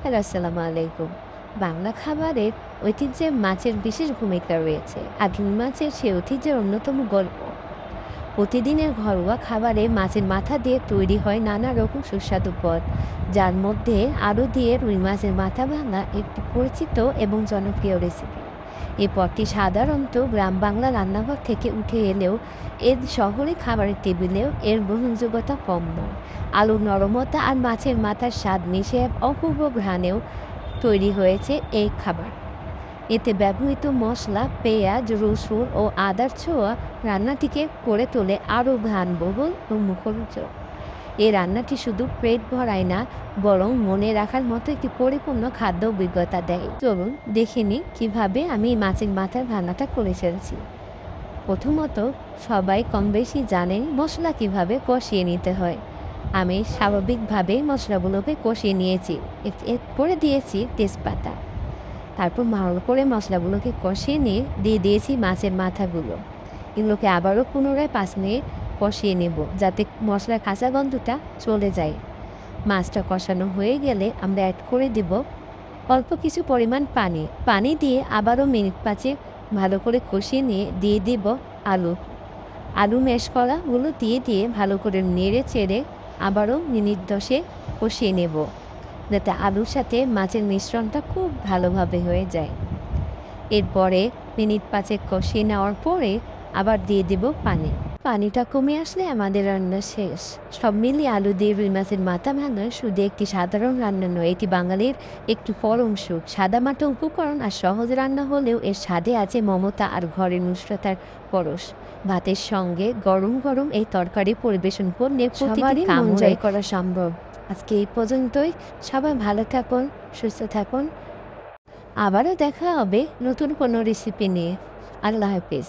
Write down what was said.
Hello, আসসালামু আলাইকুম। বাংলা খাবারের ঐতিহ্যে মাছের বিশেষ ভূমিকা রয়েছে। আর রুই মাছের সে ঐতিহ্যের অন্যতম গল্প। প্রতিদিনের ঘরোয়া খাবারে মাছের মাথা দিয়ে তৈরি হয় নানা রকম সুস্বাদু পদ, যার মধ্যে আলু দিয়ে রুই মাছের মাথা ভাঙা একটি পরিচিত এবং জনপ্রিয় রেসিপি। এই পদটি সাধারণত গ্রাম বাংলা রান্নাঘর থেকে উঠে এলেও এর শহরে খাবারের টেবিলেও এর গ্রহণযোগ্যতা কম নয়। আলুর নরমতা আর মাছের মাথার স্বাদ মিশে এক অপূর্ব ঘ্রাণেও তৈরি হয়েছে এই খাবার। এতে ব্যবহৃত মসলা, পেঁয়াজ, রসুন ও আদার ছোঁয়া রান্নাটিকে করে তোলে আরও ঘ্রাণবহুল ও মুখরোচক। এই রান্নাটি শুধু পেট ভরায় না, বরং মনে রাখার মতো একটি পরিপূর্ণ খাদ্য অভিজ্ঞতা দেয়। চলুন দেখে নিই কীভাবে আমি এই মাছের মাথার রান্নাটা করে ফেলছি। প্রথমত, সবাই কম বেশি জানেন মশলা কিভাবে কষিয়ে নিতে হয়। আমি স্বাভাবিকভাবে মশলাগুলোকে কষিয়ে নিয়েছি। এরপরে দিয়েছি তেজপাতা। তারপর ভালো করে মশলাগুলোকে কষিয়ে নিয়ে দিয়ে দিয়েছি মাছের মাথাগুলো। এগুলোকে আবারও পুনরায় ৫ মিনিট কষিয়ে নেব, যাতে মশলার কাঁচা গন্ধটা চলে যায়। মাছটা কষানো হয়ে গেলে আমরা অ্যাড করে দেব অল্প কিছু পরিমাণ পানি। পানি দিয়ে আবারও মিনিট ৫ ভালো করে কষিয়ে নিয়ে দিয়ে দেব আলু। আলু ম্যাশ করাগুলো দিয়ে ভালো করে নেড়ে চেড়ে আবারও মিনিট ১০ কষিয়ে নেব, যাতে আলুর সাথে মাছের মিশ্রণটা খুব ভালোভাবে হয়ে যায়। এরপরে মিনিট ৫ কষিয়ে নেওয়ার পরে আবার দিয়ে দেব পানি। পানিটা কমে আসলে আমাদের রান্না শেষ। সব মিলিয়ে আলু দিয়ে রুই মাছের মাথা ভাঙা শুধু একটি সাধারণ রান্না নয়, এটি বাঙালির একটি পরম সুখ। সাদামাটা উপকরণ আর সহজ রান্না হলেও এর স্বাদে আছে মমতা আর ঘরের উষ্ণতার পরশ। ভাতের সঙ্গে গরম গরম এই তরকারি পরিবেশন করলে সবারই মন জয় করা সম্ভব। আজকে এই পর্যন্তই। সবাই ভালো থাকুন, সুস্থ থাকুন। আবারও দেখা হবে নতুন কোনো রেসিপি নিয়ে। আল্লাহ হাফেজ।